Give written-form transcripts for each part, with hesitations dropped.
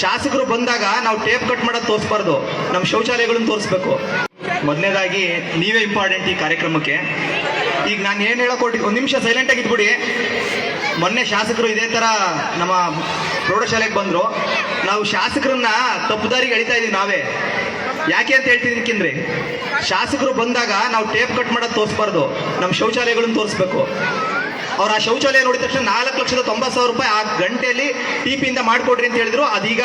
ಶಾಸಕರು ಬಂದಾಗ ನಾವು ಟೇಪ್ ಕಟ್ ಮಾಡೋದು ತೋರಿಸ್ಬಾರ್ದು, ನಮ್ಮ ಶೌಚಾಲಯಗಳನ್ನು ತೋರಿಸ್ಬೇಕು. ಮೊದಲನೇದಾಗಿ ನೀವೇ ಇಂಪಾರ್ಟೆಂಟ್ ಈ ಕಾರ್ಯಕ್ರಮಕ್ಕೆ. ಈಗ ನಾನು ಏನು ಹೇಳಕೊಟ್ಟಿದ್ದು, ಒಂದು ನಿಮಿಷ ಸೈಲೆಂಟಾಗಿ ಇದ್ಬಿಡಿ. ಮೊನ್ನೆ ಶಾಸಕರು ಇದೇ ಥರ ನಮ್ಮ ಪ್ರೌಢಶಾಲೆಗೆ ಬಂದರು. ನಾವು ಶಾಸಕರನ್ನ ತಪ್ಪುದಾರಿಗೆ ಎಳಿತಾ ಇದ್ದೀವಿ ನಾವೇ. ಯಾಕೆ ಅಂತ ಹೇಳ್ತಿದ್ದಕ್ಕಿಂದ್ರೆ, ಶಾಸಕರು ಬಂದಾಗ ನಾವು ಟೇಪ್ ಕಟ್ ಮಾಡೋದು ತೋರಿಸ್ಬಾರ್ದು, ನಮ್ಮ ಶೌಚಾಲಯಗಳನ್ನು ತೋರಿಸ್ಬೇಕು. ಅವ್ರು ಆ ಶೌಚಾಲಯ ನೋಡಿದ ತಕ್ಷಣ 4,90,000 ರೂಪಾಯಿ ಆ ಗಂಟೆಯಲ್ಲಿ ಟಿಪಿಯಿಂದ ಮಾಡಿಕೊಡ್ರಿ ಅಂತ ಹೇಳಿದ್ರು. ಅದೀಗ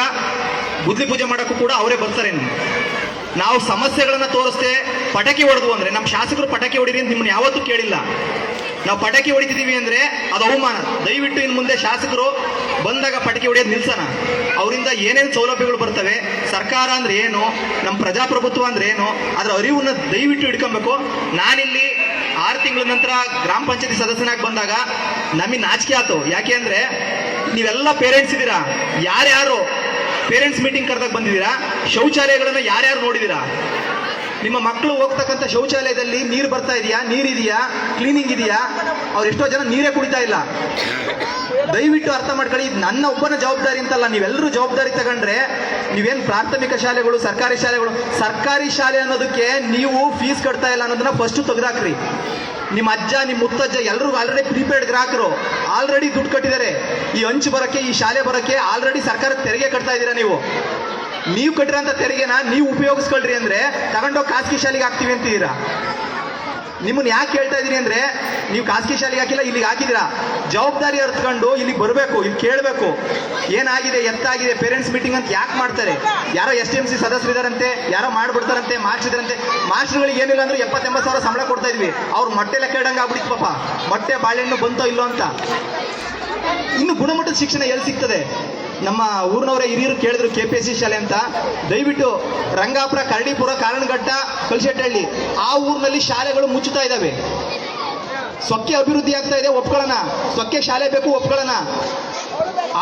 ಬುದ್ಧಿ ಪೂಜೆ ಮಾಡೋಕ್ಕೂ ಕೂಡ ಅವರೇ ಬರ್ತಾರೆ. ನಾವು ಸಮಸ್ಯೆಗಳನ್ನು ತೋರಿಸ್ದೆ ಪಟಾಕಿ ಹೊಡೆದು ಅಂದರೆ, ನಮ್ಮ ಶಾಸಕರು ಪಟಾಕಿ ಹೊಡೀರಿ ಅಂತ ನಿಮ್ಮನ್ನು ಯಾವತ್ತೂ ಕೇಳಿಲ್ಲ. ನಾವು ಪಟಾಕಿ ಹೊಡಿತಿದ್ದೀವಿ ಅಂದರೆ ಅದು ಅವಮಾನ. ದಯವಿಟ್ಟು ಇನ್ನು ಮುಂದೆ ಶಾಸಕರು ಬಂದಾಗ ಪಟಾಕಿ ಹೊಡೆಯೋದು ನಿಲ್ಸೋಣ. ಅವರಿಂದ ಏನೇನು ಸೌಲಭ್ಯಗಳು ಬರ್ತವೆ, ಸರ್ಕಾರ ಅಂದರೆ ಏನು, ನಮ್ಮ ಪ್ರಜಾಪ್ರಭುತ್ವ ಅಂದರೆ ಏನು, ಅದರ ಅರಿವನ್ನು ದಯವಿಟ್ಟು ಹಿಡ್ಕೊಬೇಕು. ನಾನಿಲ್ಲಿ 6 ತಿಂಗಳ ನಂತರ ಗ್ರಾಮ ಪಂಚಾಯತಿ ಸದಸ್ಯನಾಗಿ ಬಂದಾಗ ನಮಗೆ ನಾಚಿಕೆ ಆಯ್ತು. ಯಾಕೆ ಅಂದರೆ, ನೀವೆಲ್ಲ ಪೇರೆಂಟ್ಸ್ ಇದ್ದೀರಾ, ಯಾರ್ಯಾರು ಪೇರೆಂಟ್ಸ್ ಮೀಟಿಂಗ್ ಕರೆದಾಗ ಬಂದಿದ್ದೀರಾ, ಶೌಚಾಲಯಗಳನ್ನು ಯಾರ್ಯಾರು ನೋಡಿದ್ದೀರಾ? ನಿಮ್ಮ ಮಕ್ಕಳು ಹೋಗ್ತಕ್ಕಂಥ ಶೌಚಾಲಯದಲ್ಲಿ ನೀರು ಬರ್ತಾ ಇದೆಯಾ, ನೀರಿದೆಯಾ, ಕ್ಲೀನಿಂಗ್ ಇದೆಯಾ? ಅವ್ರು ಎಷ್ಟೋ ಜನ ನೀರೇ ಕುಡಿತಾ ಇಲ್ಲ. ದಯವಿಟ್ಟು ಅರ್ಥ ಮಾಡ್ಕೊಳ್ಳಿ, ಇದು ನನ್ನ ಒಬ್ಬನ ಜವಾಬ್ದಾರಿ ಅಂತಲ್ಲ, ನೀವೆಲ್ಲರೂ ಜವಾಬ್ದಾರಿ ತಗೊಂಡ್ರೆ. ನೀವೇನು ಪ್ರಾಥಮಿಕ ಶಾಲೆಗಳು, ಸರ್ಕಾರಿ ಶಾಲೆ ಅನ್ನೋದಕ್ಕೆ ನೀವು ಫೀಸ್ ಕಟ್ತಾ ಇಲ್ಲ ಅನ್ನೋದನ್ನ ಫಸ್ಟ್ ತೆಗೆದಾಕ್ರಿ. ನಿಮ್ಮ ಅಜ್ಜ, ನಿಮ್ಮ ಮುತ್ತಜ್ಜ ಎಲ್ರಿಗೂ ಆಲ್ರೆಡಿ ಪ್ರೀಪೇಡ್ ಗ್ರಾಹಕರು, ಆಲ್ರೆಡಿ ದುಡ್ಡು ಕಟ್ಟಿದ್ದಾರೆ. ಈ ಹಂಚು ಬರೋಕ್ಕೆ, ಈ ಶಾಲೆ ಬರೋಕ್ಕೆ ಆಲ್ರೆಡಿ ಸರ್ಕಾರಕ್ಕೆ ತೆರಿಗೆ ಕಟ್ತಾ ಇದ್ದೀರಾ. ನೀವು ಕಟ್ಟಿರೋಂಥ ತೆರಿಗೆನ ನೀವು ಉಪಯೋಗಿಸ್ಕೊಳ್ರಿ ಅಂದರೆ ತಗೊಂಡೋಗಿ ಖಾಸಗಿ ಶಾಲೆಗೆ ಹಾಕ್ತೀವಿ ಅಂತಿದ್ದೀರಾ. ನಿಮ್ಮನ್ನು ಯಾಕೆ ಹೇಳ್ತಾ ಇದ್ದೀನಿ ಅಂದರೆ, ನೀವು ಖಾಸಗಿ ಶಾಲೆಗೆ ಹಾಕಿಲ್ಲ, ಇಲ್ಲಿಗೆ ಹಾಕಿದ್ದೀರಾ. ಜವಾಬ್ದಾರಿ ಅರ್ಥಕೊಂಡು ಇಲ್ಲಿಗೆ ಬರಬೇಕು, ಇಲ್ಲಿ ಕೇಳಬೇಕು, ಏನಾಗಿದೆ, ಎತ್ತಾಗಿದೆ, ಪೇರೆಂಟ್ಸ್ ಮೀಟಿಂಗ್ ಅಂತ ಯಾಕೆ ಮಾಡ್ತಾರೆ? ಯಾರೋ STMC ಸದಸ್ಯರಿದ್ದಾರಂತೆ, ಯಾರೋ ಮಾಡ್ಬಿಡ್ತಾರಂತೆ, ಮಾಡಿಸಿದ್ರಂತೆ. ಮಾಸ್ಟರ್ಗಳಿಗೆ ಏನಿಲ್ಲ ಅಂದ್ರೆ 70-80 ಸಾವಿರ ಸಂಬಳ ಕೊಡ್ತಾ ಇದ್ವಿ. ಅವ್ರು ಮೊಟ್ಟೆ ಲೆಕ್ಕ ಇಡಂಗೆ ಆಗ್ಬಿಡಿತ್ತು ಪಾಪ. ಮೊಟ್ಟೆ ಬಾಳೆಹಣ್ಣು ಬಂತೋ ಇಲ್ಲೋ ಅಂತ. ಇನ್ನು ಗುಣಮಟ್ಟದ ಶಿಕ್ಷಣ ಎಲ್ಲಿ ಸಿಗ್ತದೆ? ನಮ್ಮ ಊರಿನವರೇ ಹಿರಿಯರು ಕೇಳಿದ್ರು KPSC ಶಾಲೆ ಅಂತ. ದಯವಿಟ್ಟು ರಂಗಾಪುರ, ಕರಡಿಪುರ, ಕಾರಣಘಟ್ಟ, ಕಲ್ಶೆಟ್ಟಹಳ್ಳಿ ಆ ಊರಿನಲ್ಲಿ ಶಾಲೆಗಳು ಮುಚ್ಚುತ್ತಾ ಇದ್ದಾವೆ. ಸ್ವಕ್ಕೆ ಅಭಿವೃದ್ಧಿ ಆಗ್ತಾ ಇದೆ, ಒಪ್ಕೊಳ್ಳೋಣ. ಸ್ವಕ್ಕೆ ಶಾಲೆ ಬೇಕು, ಒಪ್ಕೊಳ್ಳೋಣ.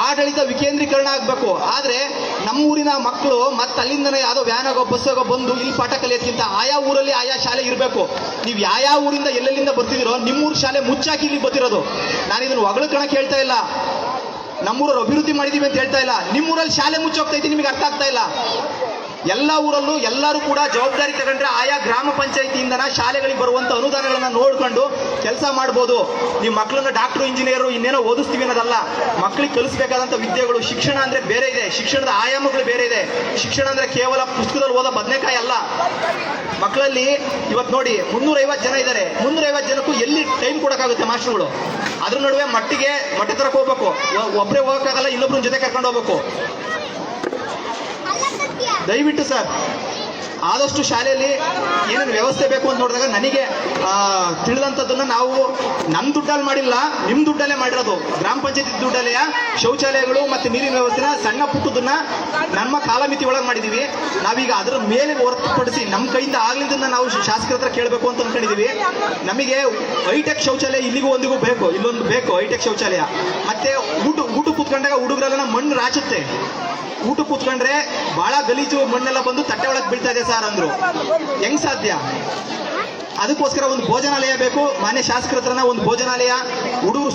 ಆಡಳಿತ ವಿಕೇಂದ್ರೀಕರಣ ಆಗಬೇಕು. ಆದರೆ ನಮ್ಮ ಊರಿನ ಮಕ್ಕಳು ಮತ್ತೆ ಅಲ್ಲಿಂದನೇ ಯಾವುದೋ ವ್ಯಾನಾಗೋ ಬಸ್ಸಾಗೋ ಬಂದು ಇಲ್ಲಿ ಪಾಠ ಕಲಿಯೋದಕ್ಕಿಂತ ಆಯಾ ಊರಲ್ಲಿ ಆಯಾ ಶಾಲೆ ಇರಬೇಕು. ನೀವು ಯಾವ ಊರಿಂದ ಎಲ್ಲೆಲ್ಲಿಂದ ಬರ್ತಿದ್ದೀರೋ ನಿಮ್ಮೂರು ಶಾಲೆ ಮುಚ್ಚಾಕಿ ಇಲ್ಲಿ ಬರ್ತಿರೋದು. ನಾನು ಇದನ್ನು ಹೊಗಳಕಣಕ್ಕೆ ಹೇಳ್ತಾ ಇಲ್ಲ, ನಮ್ಮೂರವ್ರು ಅಭಿವೃದ್ಧಿ ಮಾಡಿದೀವಿ ಅಂತ ಹೇಳ್ತಾ ಇಲ್ಲ. ನಿಮ್ಮೂರಲ್ಲಿ ಶಾಲೆ ಮುಚ್ಚೋಗ್ತಾ ಇದ್ದೀನಿ, ನಿಮಗೆ ಅರ್ಥ ಆಗ್ತಾ ಇಲ್ಲ. ಎಲ್ಲ ಊರಲ್ಲೂ ಎಲ್ಲರೂ ಕೂಡ ಜವಾಬ್ದಾರಿ ತಗೊಂಡ್ರೆ ಆಯಾ ಗ್ರಾಮ ಪಂಚಾಯಿತಿಯಿಂದನ ಶಾಲೆಗಳಿಗೆ ಬರುವಂಥ ಅನುದಾನಗಳನ್ನ ನೋಡ್ಕೊಂಡು ಕೆಲಸ ಮಾಡ್ಬೋದು. ನೀವು ಮಕ್ಕಳನ್ನ ಡಾಕ್ಟ್ರು, ಇಂಜಿನಿಯರು ಇನ್ನೇನೋ ಓದಿಸ್ತೀವಿ ಅನ್ನೋದಲ್ಲ. ಮಕ್ಕಳಿಗೆ ಕಲಿಸಬೇಕಾದಂಥ ವಿದ್ಯೆಗಳು, ಶಿಕ್ಷಣ ಅಂದರೆ ಬೇರೆ ಇದೆ, ಶಿಕ್ಷಣದ ಆಯಾಮಗಳು ಬೇರೆ ಇದೆ. ಶಿಕ್ಷಣ ಅಂದರೆ ಕೇವಲ ಪುಸ್ತಕದಲ್ಲಿ ಓದೋ ಬದನೆಕಾಯಿ ಅಲ್ಲ. ಮಕ್ಕಳಲ್ಲಿ ಇವತ್ತು ನೋಡಿ 350 ಜನ ಇದ್ದಾರೆ. 350 ಜನಕ್ಕೂ ಎಲ್ಲಿ ಟೈಮ್ ಕೊಡೋಕ್ಕಾಗುತ್ತೆ ಮಾಸ್ಟರ್ಗಳು? ಅದ್ರ ನಡುವೆ ಮೊಟ್ಟೆ ತರಕ್ಕೆ ಹೋಗ್ಬೇಕು, ಒಬ್ಬರೇ ಹೋಗೋಕ್ಕಾಗಲ್ಲ, ಇನ್ನೊಬ್ರ ಜೊತೆ ಕರ್ಕೊಂಡು ಹೋಗ್ಬೇಕು. ದಯವಿಟ್ಟು ಸರ್, ಆದಷ್ಟು ಶಾಲೆಯಲ್ಲಿ ಏನೇನು ವ್ಯವಸ್ಥೆ ಬೇಕು ಅಂತ ನೋಡಿದಾಗ ನನಗೆ ತಿಳಿದಂಥದ್ದನ್ನು ನಾವು ನಮ್ಮ ದುಡ್ಡಲ್ಲಿ ಮಾಡಿಲ್ಲ, ನಿಮ್ಮ ದುಡ್ಡಲ್ಲೇ ಮಾಡಿರೋದು. ಗ್ರಾಮ ಪಂಚಾಯತಿ ದುಡ್ಡಲ್ಲೇ ಶೌಚಾಲಯಗಳು ಮತ್ತು ನೀರಿನ ವ್ಯವಸ್ಥೆನ ಸಣ್ಣ ಪುಟ್ಟದನ್ನ ನಮ್ಮ ಕಾಲಮಿತಿ ಒಳಗೆ ಮಾಡಿದ್ದೀವಿ. ನಾವೀಗ ಅದರ ಮೇಲೆ ಹೊರತುಪಡಿಸಿ ನಮ್ಮ ಕೈಯಿಂದ ಆಗ್ಲಿದ್ದನ್ನ ನಾವು ಶಾಸಕರ ಹತ್ರ ಕೇಳಬೇಕು ಅಂತ ಅಂದ್ಕೊಂಡಿದ್ದೀವಿ. ನಮಗೆ ಹೈಟೆಕ್ ಶೌಚಾಲಯ ಇಲ್ಲಿಗೂ ಒಂದಿಗೂ ಬೇಕು, ಇಲ್ಲೊಂದು ಬೇಕು ಹೈಟೆಕ್ ಶೌಚಾಲಯ. ಮತ್ತೆ ಊಟ ಕೂತ್ಕೊಂಡಾಗ ಹುಡುಗರೆಲ್ಲ ಮಣ್ಣು ರಾಚುತ್ತೆ. ಊಟ ಕೂತ್ಕೊಂಡ್ರೆ ಬಹಳ ಗಲೀಜು ಮಣ್ಣೆಲ್ಲ ಬಂದು ತಟ್ಟೆ ಒಳಗೆ ಬೀಳ್ತಾ ಇದೆ ಸರ್ ಅಂದ್ರು. ಹೆಂಗ್ ಸಾಧ್ಯ? ಅದಕ್ಕೋಸ್ಕರ ಒಂದು ಭೋಜನಾಲಯ ಬೇಕು. ಮಾನ್ಯ ಶಾಸಕರ ಹತ್ರನ ಒಂದು ಭೋಜನಾಲಯ, ಹುಡುಗರು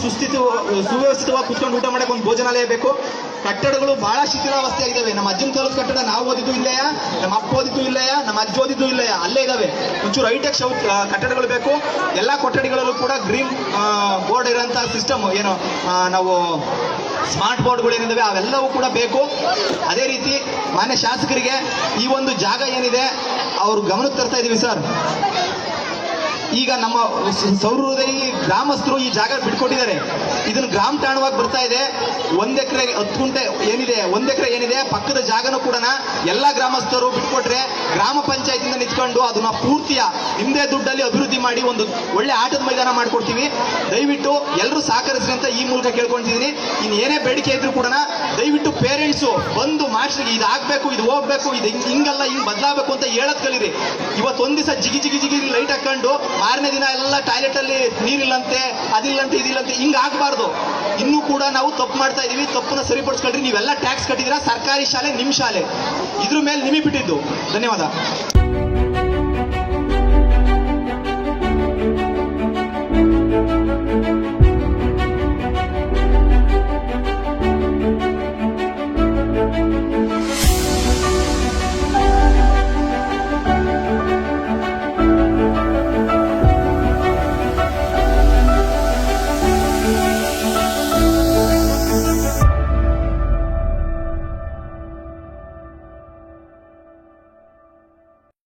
ಸುವ್ಯವಸ್ಥಿತವಾಗಿ ಕೂತ್ಕೊಂಡು ಊಟ ಮಾಡಕ್ಕೆ ಒಂದು ಭೋಜನಾಲಯ ಬೇಕು. ಕಟ್ಟಡಗಳು ಬಹಳ ಶಿಥಿಲಾವಸ್ಥೆ ಆಗಿದ್ದಾವೆ. ನಮ್ಮ ಅಜ್ಜನ ಕಾಲದ ಕಟ್ಟಡ ನಾವು ಓದಿದ್ದು ಇಲ್ಲೆಯಾ, ನಮ್ಮ ಅಪ್ಪ ಓದಿದ್ದು ಇಲ್ಲೆಯಾ, ನಮ್ಮ ಅಜ್ಜ ಓದಿದ್ದು ಇಲ್ಲೆಯಾ, ಅಲ್ಲೇ ಇದಾವೆ. ಒಂಚೂರು ಹೈಟೆಕ್ ಕಟ್ಟಡಗಳು ಬೇಕು. ಎಲ್ಲ ಕೊಠಡಿಗಳಲ್ಲೂ ಕೂಡ ಗ್ರೀನ್ ಬೋರ್ಡ್ ಇರೋಂಥ ಸಿಸ್ಟಮ್, ಏನು ನಾವು ಸ್ಮಾರ್ಟ್ ಬೋರ್ಡ್ಗಳು ಏನಿದಾವೆ ಅವೆಲ್ಲವೂ ಕೂಡ ಬೇಕು. ಅದೇ ರೀತಿ ಮಾನ್ಯ ಶಾಸಕರಿಗೆ ಈ ಒಂದು ಜಾಗ ಏನಿದೆ ಅವ್ರು ಗಮನಕ್ಕೆ ತರ್ತಾ ಇದೀವಿ ಸರ್. ಈಗ ನಮ್ಮ ಸೌರಹೃದಯಿ ಗ್ರಾಮಸ್ಥರು ಈ ಜಾಗ ಬಿಟ್ಕೊಟ್ಟಿದ್ದಾರೆ. ಇದನ್ನು ಗ್ರಾಮ ಠಾಣವಾಗಿ ಬರ್ತಾ ಇದೆ. 1 ಎಕರೆ 10 ಗುಂಟೆ ಏನಿದೆ, 1 ಎಕರೆ ಏನಿದೆ ಪಕ್ಕದ ಜಾಗನೂ ಕೂಡ ಎಲ್ಲ ಗ್ರಾಮಸ್ಥರು ಬಿಟ್ಕೊಟ್ರೆ ಗ್ರಾಮ ಪಂಚಾಯತಿಂದ ನಿಂತ್ಕೊಂಡು ಅದನ್ನ ಪೂರ್ತಿಯ ನಿಮ್ಮದೇ ದುಡ್ಡಲ್ಲಿ ಅಭಿವೃದ್ಧಿ ಮಾಡಿ ಒಂದು ಒಳ್ಳೆ ಆಟದ ಮೈದಾನ ಮಾಡ್ಕೊಡ್ತೀವಿ. ದಯವಿಟ್ಟು ಎಲ್ಲರೂ ಸಹಕರಿಸ್ರಿ ಅಂತ ಈ ಮೂಲಕ ಕೇಳ್ಕೊಳ್ತಿದ್ದೀನಿ. ಇನ್ನು ಏನೇ ಬೇಡಿಕೆ ಇದ್ರು ಕೂಡ ದಯವಿಟ್ಟು ಪೇರೆಂಟ್ಸು ಬಂದು ಮಾಸ್ಟರ್ಗೆ ಇದು ಆಗ್ಬೇಕು, ಇದು ಹೋಗ್ಬೇಕು, ಇದು ಹಿಂಗಲ್ಲ, ಹಿಂಗ್ ಬದಲಾಗಬೇಕು ಅಂತ ಹೇಳೋದ್ ಕಲೀರಿ. ಇವತ್ತೊಂದ್ ದಿವಸ ಜಿಗಿ ಲೈಟ್ ಹಾಕೊಂಡು ಮಾರನೇ ದಿನ ಎಲ್ಲ ಟಾಯ್ಲೆಟ್ ಅಲ್ಲಿ ನೀರಿಲ್ಲಂತೆ, ಅದಿಲ್ಲಂತೆ, ಇದಿಲ್ಲಂತೆ, ಹಿಂಗ್ ಆಗ್ಬಾರ್ದು. ಇನ್ನೂ ಕೂಡ ನಾವು ತಪ್ಪು ಮಾಡ್ತಾ ಇದೀವಿ. ತಪ್ಪನ್ನ ಸರಿಪಡಿಸ್ಕೊಳ್ರಿ. ನೀವೆಲ್ಲ ಟ್ಯಾಕ್ಸ್ ಕಟ್ಟಿದಿರಾ, ಸರ್ಕಾರಿ ಶಾಲೆ ನಿಮ್ ಶಾಲೆ, ಇದ್ರ ಮೇಲೆ ನಿಮಗೆ ಬಿಟ್ಟಿದ್ದು. ಧನ್ಯವಾದ.